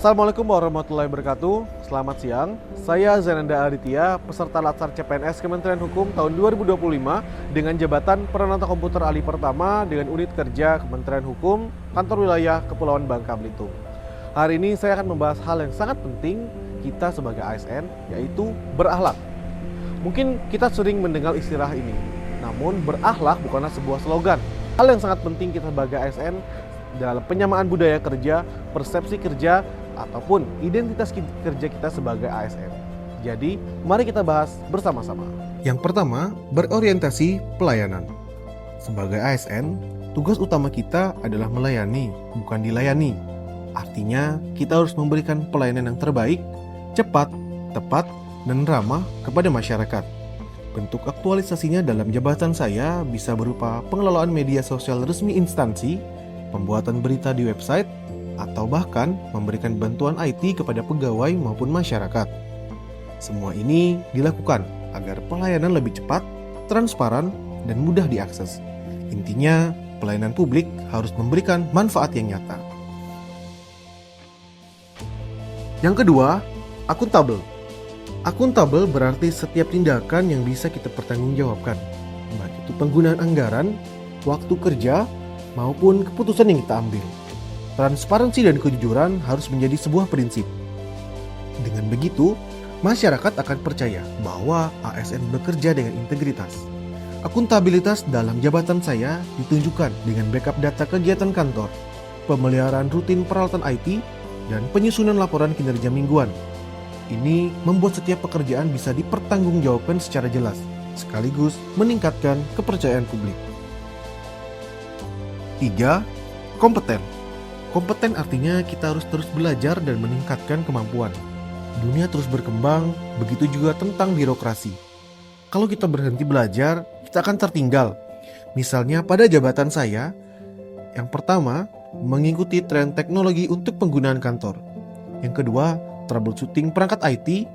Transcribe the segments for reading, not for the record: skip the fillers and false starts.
Assalamualaikum warahmatullahi wabarakatuh. Selamat siang. Saya Zainanda Aditya, peserta Latsar CPNS Kementerian Hukum tahun 2025 dengan jabatan Peranata Komputer Ahli Pertama dengan unit kerja Kementerian Hukum, Kantor Wilayah Kepulauan Bangka Belitung. Hari ini saya akan membahas hal yang sangat penting kita sebagai ASN, yaitu berakhlak. Mungkin kita sering mendengar istilah ini, namun berakhlak bukanlah sebuah slogan. Hal yang sangat penting kita sebagai ASN dalam penyamaan budaya kerja, persepsi kerja, ataupun identitas kerja kita sebagai ASN. Jadi, mari kita bahas bersama-sama. Yang pertama, berorientasi pelayanan. Sebagai ASN, tugas utama kita adalah melayani, bukan dilayani. Artinya, kita harus memberikan pelayanan yang terbaik, cepat, tepat, dan ramah kepada masyarakat. Bentuk aktualisasinya dalam jabatan saya bisa berupa pengelolaan media sosial resmi instansi, pembuatan berita di website, atau bahkan memberikan bantuan IT kepada pegawai maupun masyarakat. Semua ini dilakukan agar pelayanan lebih cepat, transparan, dan mudah diakses. Intinya, pelayanan publik harus memberikan manfaat yang nyata. Yang kedua, akuntabel. Akuntabel berarti setiap tindakan yang bisa kita pertanggungjawabkan, baik itu penggunaan anggaran, waktu kerja, maupun keputusan yang kita ambil. Transparansi dan kejujuran harus menjadi sebuah prinsip. Dengan begitu, masyarakat akan percaya bahwa ASN bekerja dengan integritas. Akuntabilitas dalam jabatan saya ditunjukkan dengan backup data kegiatan kantor, pemeliharaan rutin peralatan IT, dan penyusunan laporan kinerja mingguan. Ini membuat setiap pekerjaan bisa dipertanggungjawabkan secara jelas, sekaligus meningkatkan kepercayaan publik. 3. Kompeten. Kompeten artinya kita harus terus belajar dan meningkatkan kemampuan. Dunia terus berkembang, begitu juga tentang birokrasi. Kalau kita berhenti belajar, kita akan tertinggal. Misalnya pada jabatan saya, yang pertama, mengikuti tren teknologi untuk penggunaan kantor. Yang kedua, troubleshooting perangkat IT.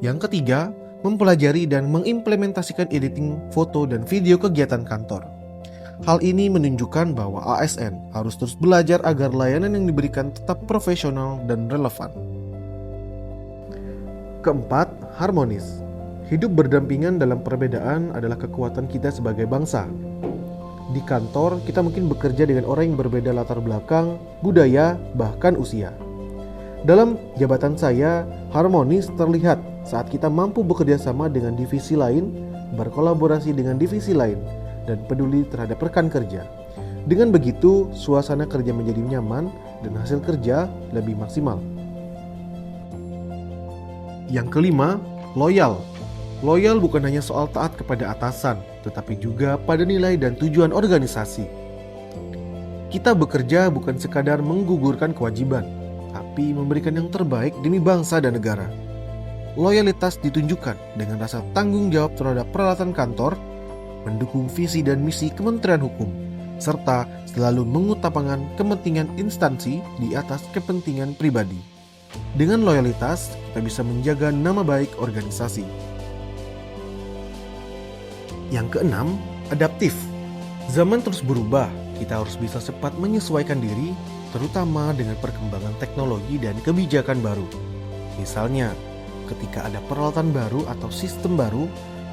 Yang ketiga, mempelajari dan mengimplementasikan editing foto dan video kegiatan kantor. Hal ini menunjukkan bahwa ASN harus terus belajar agar layanan yang diberikan tetap profesional dan relevan. Keempat, harmonis. Hidup berdampingan dalam perbedaan adalah kekuatan kita sebagai bangsa. Di kantor, kita mungkin bekerja dengan orang yang berbeda latar belakang, budaya, bahkan usia. Dalam jabatan saya, harmonis terlihat saat kita mampu bekerja sama dengan divisi lain, berkolaborasi dengan divisi lain, dan peduli terhadap rekan kerja. Dengan begitu, suasana kerja menjadi nyaman dan hasil kerja lebih maksimal. Yang kelima, loyal. Loyal bukan hanya soal taat kepada atasan, tetapi juga pada nilai dan tujuan organisasi. Kita bekerja bukan sekadar menggugurkan kewajiban, tapi memberikan yang terbaik demi bangsa dan negara. Loyalitas ditunjukkan dengan rasa tanggung jawab terhadap peralatan kantor, mendukung visi dan misi Kementerian Hukum, serta selalu mengutamakan kepentingan instansi di atas kepentingan pribadi. Dengan loyalitas, kita bisa menjaga nama baik organisasi. Yang keenam, adaptif. Zaman terus berubah, kita harus bisa cepat menyesuaikan diri, terutama dengan perkembangan teknologi dan kebijakan baru. Misalnya, ketika ada peralatan baru atau sistem baru,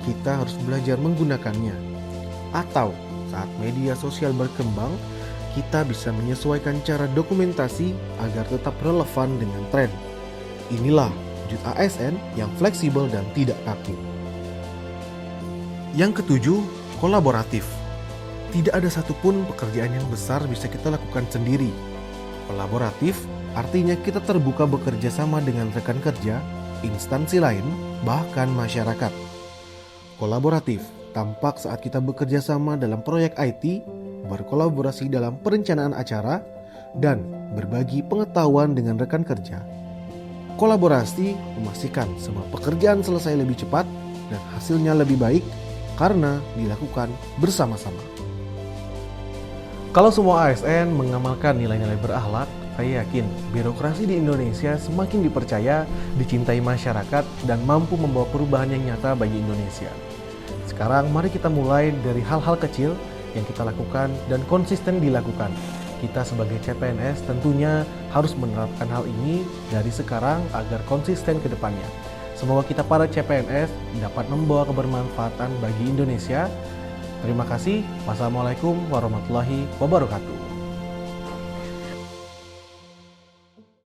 kita harus belajar menggunakannya. Atau saat media sosial berkembang, kita bisa menyesuaikan cara dokumentasi agar tetap relevan dengan tren. Inilah wujud ASN yang fleksibel dan tidak kaku. Yang ketujuh, kolaboratif. Tidak ada satupun pekerjaan yang besar bisa kita lakukan sendiri. Kolaboratif artinya kita terbuka bekerja sama dengan rekan kerja, instansi lain, bahkan masyarakat. Kolaboratif tampak saat kita bekerja sama dalam proyek IT, berkolaborasi dalam perencanaan acara, dan berbagi pengetahuan dengan rekan kerja. Kolaborasi memastikan semua pekerjaan selesai lebih cepat dan hasilnya lebih baik karena dilakukan bersama-sama. Kalau semua ASN mengamalkan nilai-nilai berakhlak, saya yakin birokrasi di Indonesia semakin dipercaya, dicintai masyarakat, dan mampu membawa perubahan yang nyata bagi Indonesia. Sekarang mari kita mulai dari hal-hal kecil yang kita lakukan dan konsisten dilakukan. Kita sebagai CPNS tentunya harus menerapkan hal ini dari sekarang agar konsisten ke depannya. Semoga kita para CPNS dapat membawa kebermanfaatan bagi Indonesia. Terima kasih. Wassalamualaikum warahmatullahi wabarakatuh.